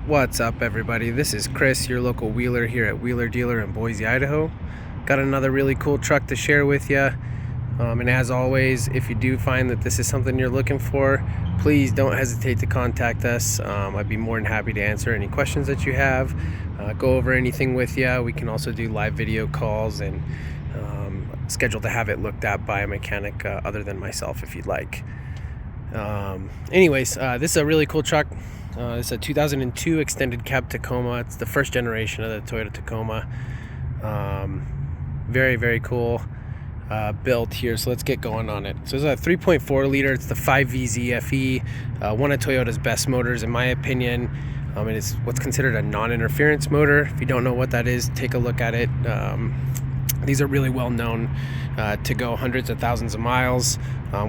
What's up, everybody? This is Chris, your local wheeler here at Wheeler Dealer in Boise, Idaho. Got another really cool truck to share with you. And as always, if you do find that this is something you're looking for, please don't hesitate to contact us. I'd be more than happy to answer any questions that you have, go over anything with you. We can also do live video calls and schedule to have it looked at by a mechanic other than myself if you'd like. Anyways, this is a really cool truck. It's a 2002 extended cab Tacoma. It's the first generation of the Toyota Tacoma. Very, very cool build here. So let's get going on it. So it's a 3.4 liter. It's the 5VZ FE, one of Toyota's best motors in my opinion. And it's what's considered a non-interference motor. If you don't know what that is, take a look at it. These are really well known to go hundreds of thousands of miles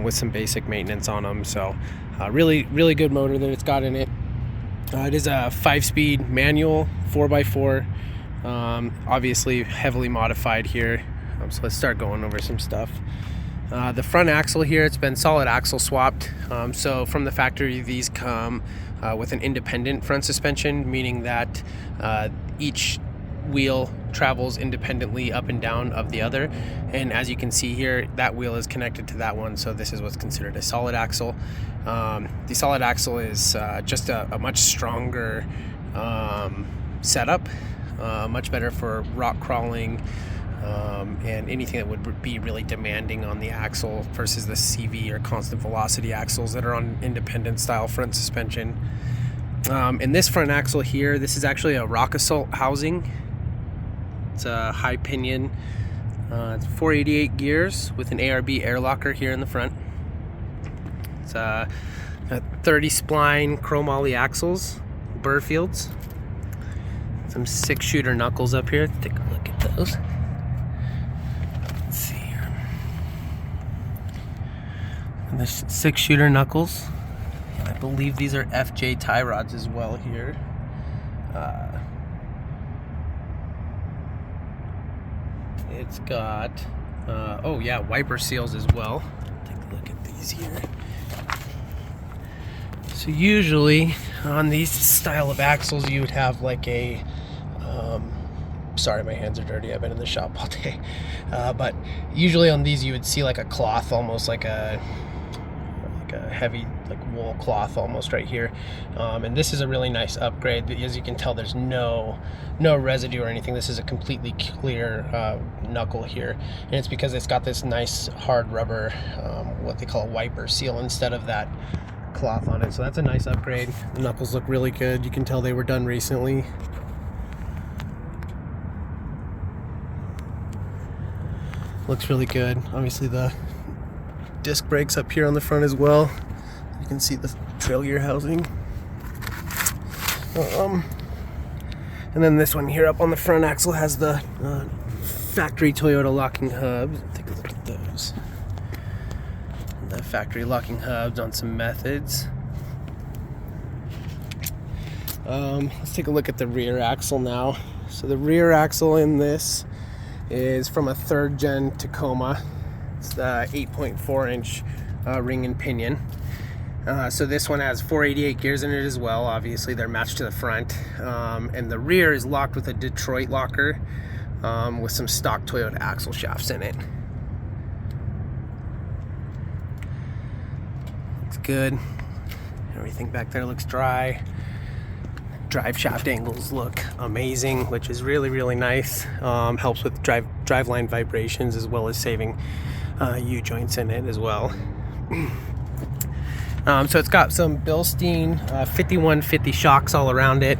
with some basic maintenance on them. So really, really good motor that it's got in it. It is a 5-speed manual 4x4, obviously heavily modified here. So let's start going over some stuff. The front axle here, it's been solid axle swapped. So from the factory, these come with an independent front suspension, meaning that each wheel travels independently up and down of the other, and as you can see here, that wheel is connected to that one, so this is what's considered a solid axle. The solid axle is just a much stronger setup, much better for rock crawling and anything that would be really demanding on the axle versus the CV or constant velocity axles that are on independent style front suspension. And this front axle here, this is actually a rock assault housing. It's a high pinion. It's 488 gears with an ARB air locker here in the front. It's a 30 spline Chromoly axles, birfields. Some 6-shooter knuckles up here. Let's take a look at those. Let's see here. And there's 6-shooter knuckles. And I believe these are FJ tie rods as well here. It's got, oh yeah, wiper seals as well. Take a look at these here. So usually on these style of axles, you would have like a, sorry, my hands are dirty. I've been in the shop all day. But usually on these, you would see like a cloth, almost like a heavy like wool cloth almost right here. And this is a really nice upgrade. As you can tell, there's no residue or anything. This is a completely clear knuckle here, and it's because it's got this nice hard rubber, what they call a wiper seal, instead of that cloth on it. So that's a nice upgrade. The knuckles look really good. You can tell they were done recently. Looks really good. Obviously the disc brakes up here on the front as well. You can see the trail gear housing. And then this one here up on the front axle has the factory Toyota locking hubs. Take a look at those. The factory locking hubs on some Methods. Let's take a look at the rear axle now. So the rear axle in this is from a 3rd gen Tacoma. It's the 8.4 inch ring and pinion. So this one has 488 gears in it as well. Obviously they're matched to the front. And the rear is locked with a Detroit locker with some stock Toyota axle shafts in it. Looks good. Everything back there looks dry. Drive shaft angles look amazing, which is really, really nice. Helps with driveline vibrations as well as saving U-joints in it as well. So it's got some Bilstien 5150 shocks all around it.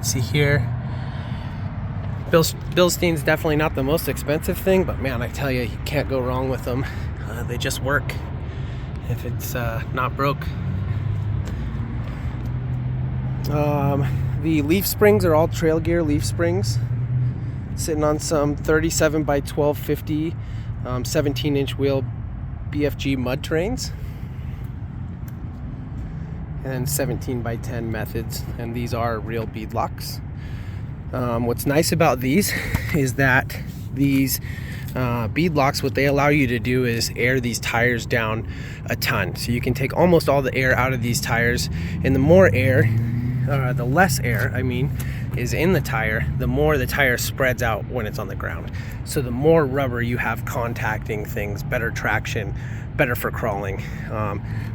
See here. Bilstien's definitely not the most expensive thing, but man, I tell you, you can't go wrong with them. They just work if it's not broke. The leaf springs are all trail gear leaf springs, sitting on some 37 by 1250 17-inch wheel BFB Mud Terrains, and 17 by 10 Methods, and these are real beadlocks. What's nice about these is that these beadlocks, what they allow you to do is air these tires down a ton. So you can take almost all the air out of these tires, and the more air the less air, I mean, is in the tire, the more the tire spreads out when it's on the ground. So the more rubber you have contacting things, better traction, better for crawling.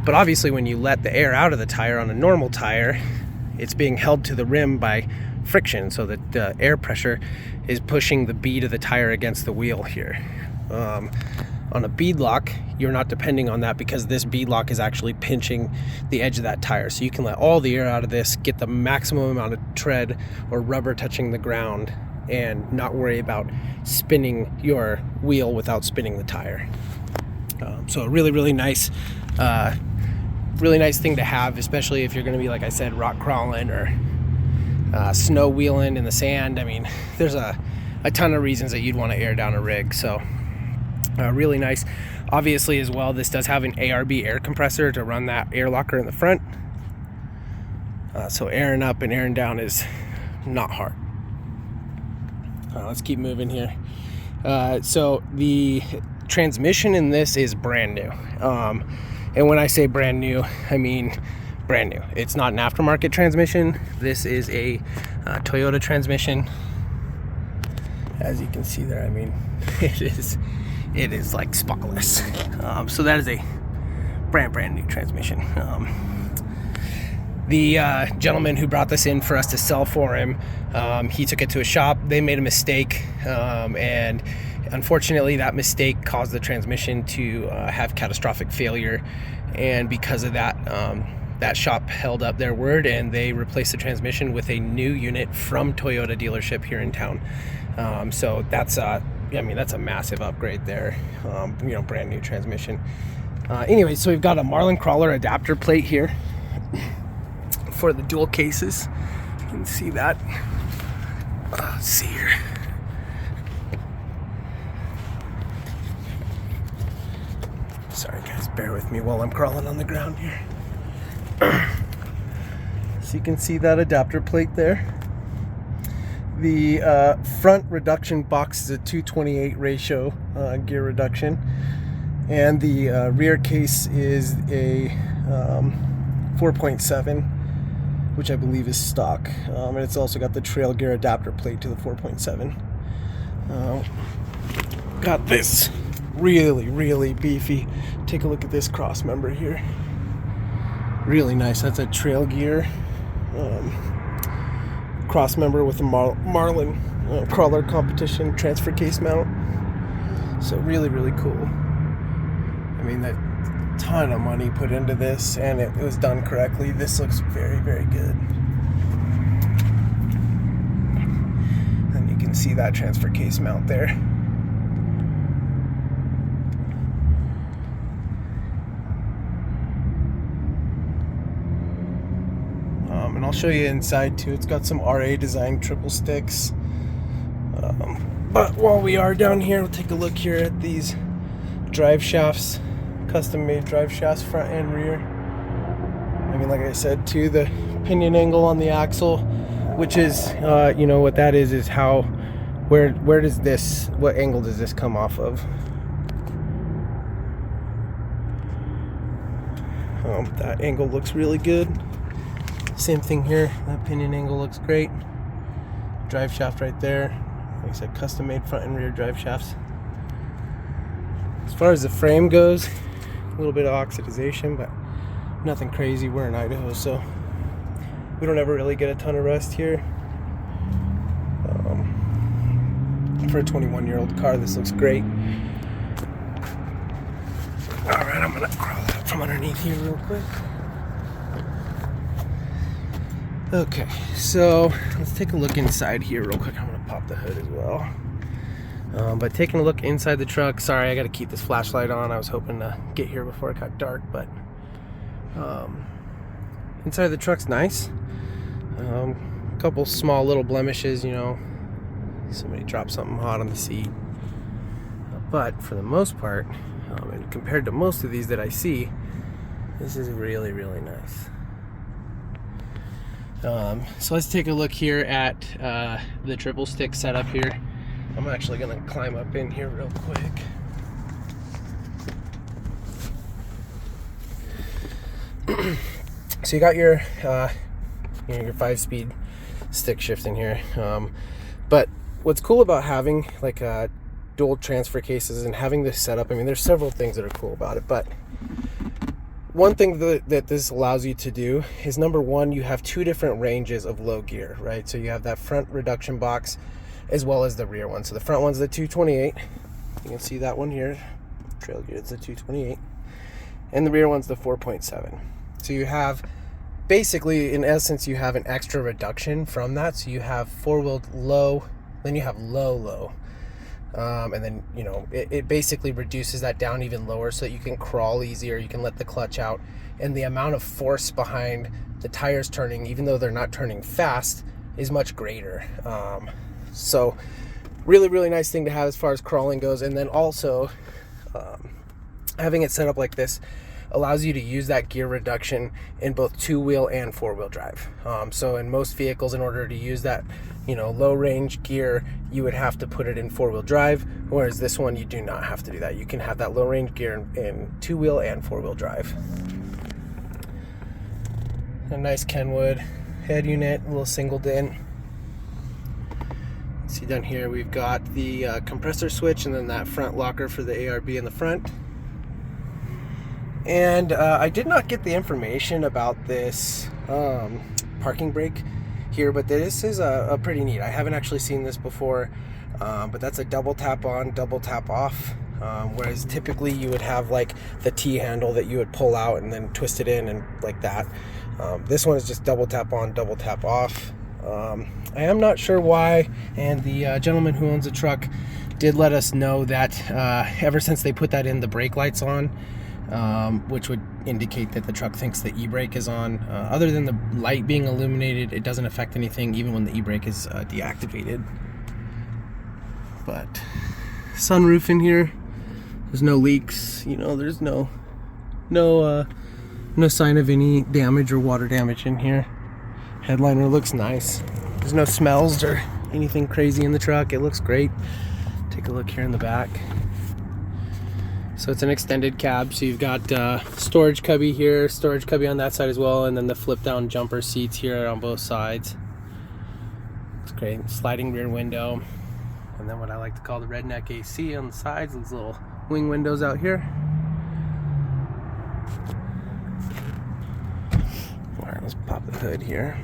But obviously when you let the air out of the tire on a normal tire, it's being held to the rim by friction, so that the air pressure is pushing the bead of the tire against the wheel here. On a beadlock, you're not depending on that, because this beadlock is actually pinching the edge of that tire. So you can let all the air out of this, get the maximum amount of tread or rubber touching the ground, and not worry about spinning your wheel without spinning the tire. So a really nice thing to have, especially if you're going to be, like I said, rock crawling or snow wheeling in the sand. I mean, there's a ton of reasons that you'd want to air down a rig. So really nice. Obviously as well, this does have an ARB air compressor to run that air locker in the front. So airing up and airing down is not hard. Let's keep moving here. So the transmission in this is brand new. And when I say brand new, I mean brand new. It's not an aftermarket transmission. This is a Toyota transmission. As you can see there, I mean, it is like spotless. So that is a brand new transmission. The gentleman who brought this in for us to sell for him, he took it to a shop. They made a mistake, and unfortunately that mistake caused the transmission to have catastrophic failure. And because of that, that shop held up their word, and they replaced the transmission with a new unit from Toyota dealership here in town. So that's I mean, that's a massive upgrade there. You know, brand new transmission. Anyway, so we've got a Marlin crawler adapter plate here for the dual cases. You can see that. Let's see here. Sorry guys, bear with me while I'm crawling on the ground here. So you can see that adapter plate there. The front reduction box is a 2:28 ratio gear reduction, and the rear case is a 4.7, which I believe is stock, and it's also got the trail gear adapter plate to the 4.7. Got this really beefy. Take a look at this cross member here. Really nice. That's a trail gear cross member with a Marlin crawler competition transfer case mount. So really cool. I mean, that ton of money put into this, and it was done correctly. This looks very good. And you can see that transfer case mount there. And I'll show you inside too. It's got some RA design triple sticks. But while we are down here, we'll take a look here at these drive shafts, custom made drive shafts, front and rear. I mean, like I said too, the pinion angle on the axle, which is, you know, what that is how, where does this, what angle does this come off of? That angle looks really good. Same thing here, that pinion angle looks great. Drive shaft right there. Like I said, custom made front and rear drive shafts. As far as the frame goes, a little bit of oxidization, but nothing crazy. We're in Idaho, so we don't ever really get a ton of rust here. For a 21-year-old car, this looks great. Alright, I'm gonna crawl out from underneath here real quick. Okay, so let's take a look inside here real quick. I'm gonna pop the hood as well. But taking a look inside the truck, sorry, I gotta keep this flashlight on. I was hoping to get here before it got dark, but inside the truck's nice. A couple small little blemishes, you know, somebody dropped something hot on the seat. But for the most part, and compared to most of these that I see, this is really nice. So let's take a look here at the triple stick setup here. I'm actually gonna climb up in here real quick. So you got your your 5-speed stick shift in here. But what's cool about having like dual transfer cases and having this setup, I mean, there's several things that are cool about it, but one thing that this allows you to do is, number one, you have 2 different ranges of low gear, right? So you have that front reduction box as well as the rear one. So the front one's the 228. You can see that one here, trail gear, it's the 228. And the rear one's the 4.7. So you have, basically, in essence, you have an extra reduction from that. So you have 4-wheel low, then you have low. And then, you know, it basically reduces that down even lower so that you can crawl easier, you can let the clutch out, and the amount of force behind the tires turning, even though they're not turning fast, is much greater. So really nice thing to have as far as crawling goes. And then also having it set up like this allows you to use that gear reduction in both 2-wheel and 4-wheel drive. So in most vehicles, in order to use that, you know, low range gear, you would have to put it in 4-wheel drive, whereas this one you do not have to do that. You can have that low range gear in 2-wheel and 4-wheel drive. A nice Kenwood head unit, a little singled in. See down here we've got the compressor switch and then that front locker for the ARB in the front. And I did not get the information about this parking brake here, but this is a pretty neat. I haven't actually seen this before, but that's a double tap on, double tap off, whereas typically you would have like the T handle that you would pull out and then twist it in and like that. This one is just double tap on, double tap off. I am not sure why, and the gentleman who owns the truck did let us know that ever since they put that in, the brake light's on, which would indicate that the truck thinks the e-brake is on. Other than the light being illuminated, it doesn't affect anything even when the e-brake is deactivated. But sunroof in here, there's no leaks, you know, there's no sign of any damage or water damage in here. Headliner looks nice. There's no smells or anything crazy in the truck. It looks great. Take a look here in the back. So it's an extended cab, so you've got storage cubby here, storage cubby on that side as well, and then the flip down jumper seats here on both sides. It's great. Sliding rear window, and then what I like to call the redneck AC on the sides, these little wing windows out here. All right, let's pop the hood here.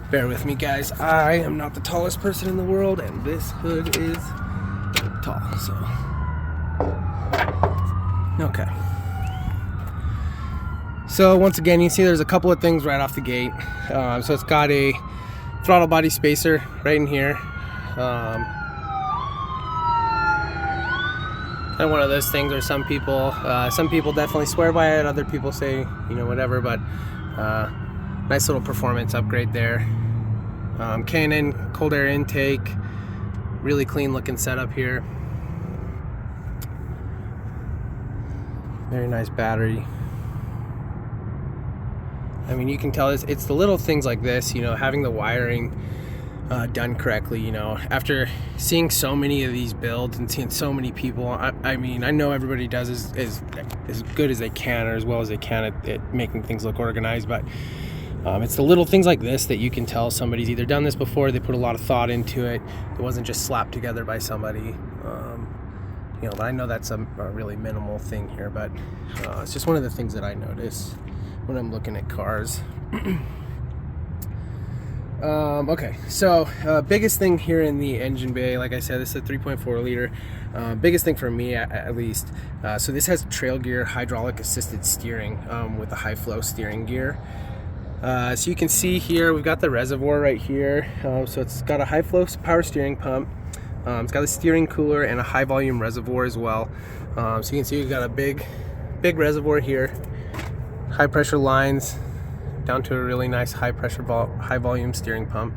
Bear with me, guys. I am not the tallest person in the world, and this hood is tall, so. Okay. So once again, you see there's a couple of things right off the gate. So it's got a throttle body spacer right in here. And one of those things where some people definitely swear by it, other people say, you know, whatever, but nice little performance upgrade there. K&N cold air intake, really clean looking setup here. Very nice battery. I mean, you can tell it's the little things like this, you know, having the wiring done correctly, you know, after seeing so many of these builds and seeing so many people, I mean, I know everybody does as good as they can or as well as they can at making things look organized, but it's the little things like this that you can tell somebody's either done this before, they put a lot of thought into it, it wasn't just slapped together by somebody. You know, but I know that's a really minimal thing here, but it's just one of the things that I notice when I'm looking at cars. Okay, so biggest thing here in the engine bay, like I said, this is a 3.4 liter. Biggest thing for me at least, so this has trail gear hydraulic assisted steering with a high flow steering gear. So you can see here we've got the reservoir right here, so it's got a high flow power steering pump. It's got a steering cooler and a high volume reservoir as well. So you can see we've got a big reservoir here, high pressure lines down to a really nice high pressure high volume steering pump.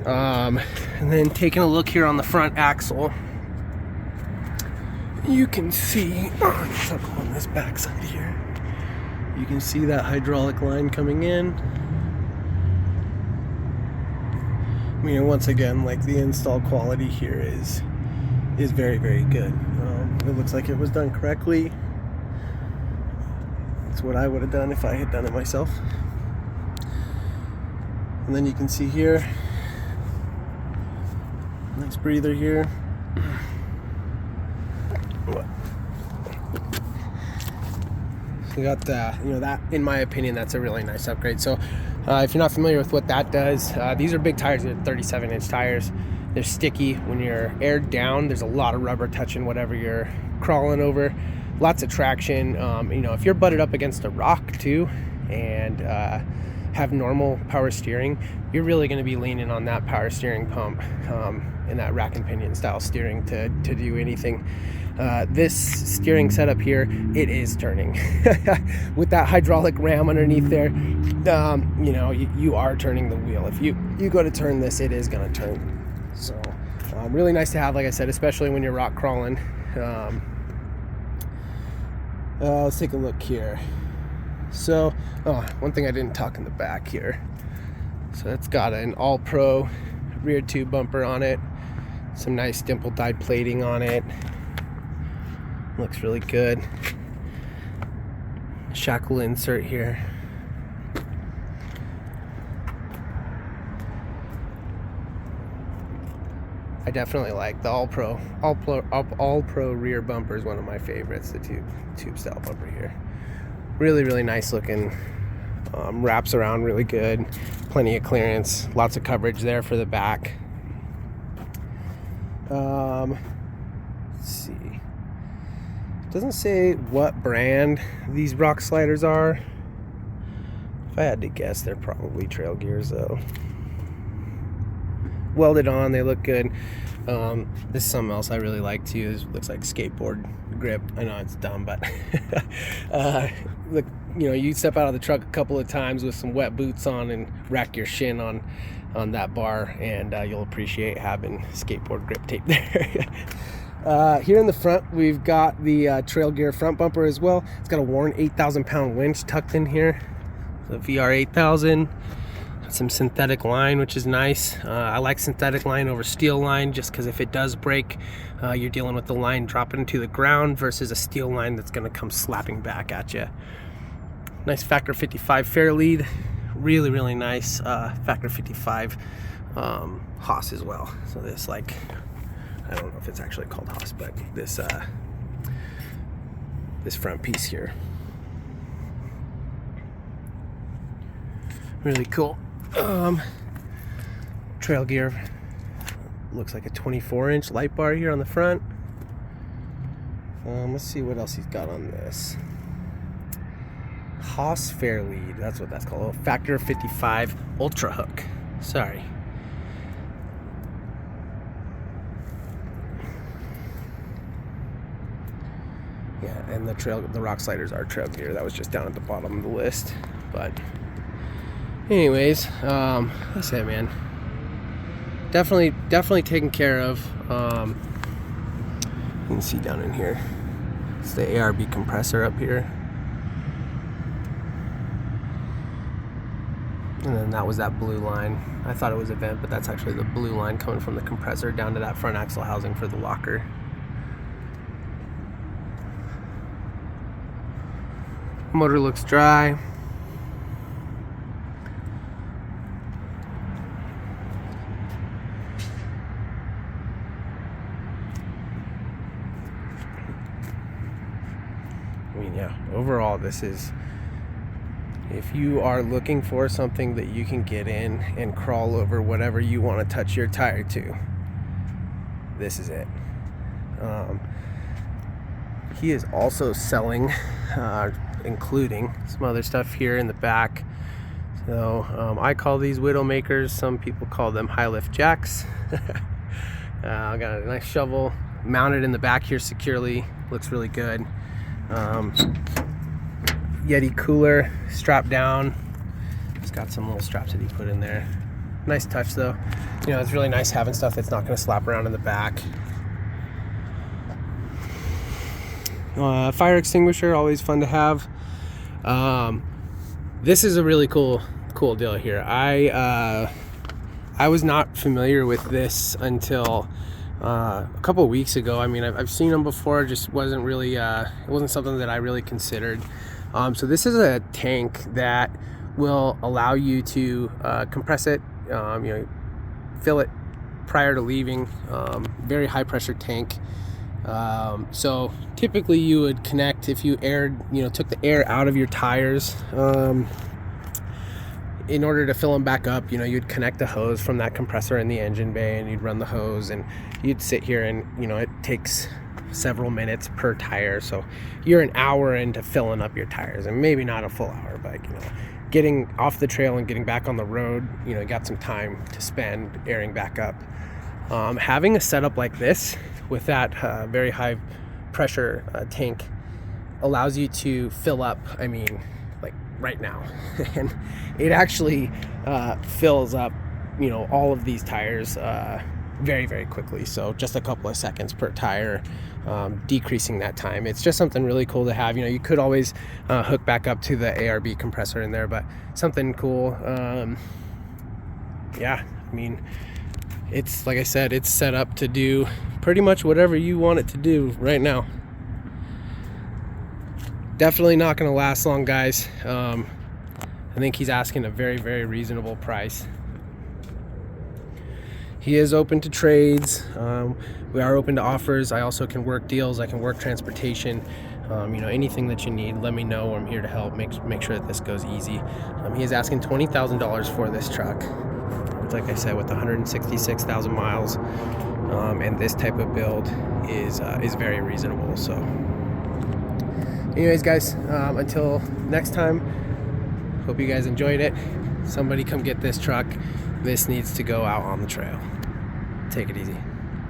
And then taking a look here on the front axle, you can see on this back side here, you can see that hydraulic line coming in. I mean, once again, like, the install quality here is very, very good. It looks like it was done correctly. It's what I would have done if I had done it myself. And then you can see here, nice breather here. So you got the, you know, that, in my opinion, that's a really nice upgrade. So if you're not familiar with what that does, these are big tires. They're 37-inch tires. They're sticky. When you're aired down, there's a lot of rubber touching whatever you're crawling over. Lots of traction. You know, if you're butted up against a rock too and have normal power steering, you're really going to be leaning on that power steering pump and that rack and pinion style steering to do anything. This steering setup here, it is turning. With that hydraulic ram underneath there, you know, you are turning the wheel. If you go to turn this, it is going to turn. So really nice to have, like I said, especially when you're rock crawling. Let's take a look here. So, one thing I didn't talk in the back here. So it's got an all-pro rear tube bumper on it. Some nice dimple dyed plating on it. Looks really good. Shackle insert here. I definitely like the all pro rear bumper is one of my favorites. The tube style bumper here, really nice looking. Wraps around really good, plenty of clearance, lots of coverage there for the back. Let's see, doesn't say what brand these rock sliders are. If I had to guess, they're probably Trail Gears though. Welded on, they look good. This is something else I really like too. This looks like skateboard grip. I know it's dumb, but look, you know, you step out of the truck a couple of times with some wet boots on and rack your shin on that bar, and you'll appreciate having skateboard grip tape there. Here in the front, we've got the Trail Gear front bumper as well. It's got a worn 8,000-pound winch tucked in here. The VR 8000. Some synthetic line, which is nice. I like synthetic line over steel line just because if it does break, you're dealing with the line dropping to the ground versus a steel line that's going to come slapping back at you. Nice factor 55 fair lead. Really nice factor 55 Haas as well. So this, like, I don't know if it's actually called Haas, but this front piece here, really cool. Trail Gear looks like a 24-inch light bar here on the front. Let's see what else he's got on this. Haas fair lead, that's what that's called. Factor 55 ultra hook. Sorry. Yeah, and the rock sliders are Trail Gear. That was just down at the bottom of the list, but anyways, like I said, man, definitely taken care of. You can see down in here, it's the ARB compressor up here, and then that was that blue line. I thought it was a vent, but that's actually the blue line coming from the compressor down to that front axle housing for the locker. Motor looks dry. I mean, yeah, overall, this is, if you are looking for something that you can get in and crawl over whatever you want to touch your tire to, this is it. He is also selling, including some other stuff here in the back. So I call these Widowmakers. Some people call them high lift jacks. I got a nice shovel mounted in the back here securely. Looks really good. Yeti cooler strapped down. It's got some little straps that he put in there. Nice touch though. You know, it's really nice having stuff that's not going to slap around in the back. Fire extinguisher, always fun to have. This is a really cool deal here. I was not familiar with this until a couple of weeks ago. I mean, I've seen them before, just wasn't really it wasn't something that I really considered. So this is a tank that will allow you to compress it, fill it prior to leaving. Very high pressure tank. So typically you would connect, if you took the air out of your tires, in order to fill them back up, you'd connect the hose from that compressor in the engine bay, and you'd run the hose, and you'd sit here, and it takes several minutes per tire. So you're an hour into filling up your tires, and maybe not a full hour, but getting off the trail and getting back on the road, you got some time to spend airing back up. Having a setup like this with that very high pressure tank allows you to fill up, like right now. And it actually fills up, all of these tires very, very quickly. So just a couple of seconds per tire, decreasing that time. It's just something really cool to have. You could always hook back up to the ARB compressor in there, but something cool. Yeah, it's, like I said, it's set up to do pretty much whatever you want it to do right now. Definitely not going to last long, guys. I think he's asking a very, very reasonable price. He is open to trades. We are open to offers. I also can work deals. I can work transportation. Anything that you need, let me know. I'm here to help make sure that this goes easy. He is asking $20,000 for this truck. Like I said, with 166,000 miles, and this type of build is very reasonable. So anyways, guys, until next time, hope you guys enjoyed it. Somebody come get this truck. This needs to go out on the trail. Take it easy.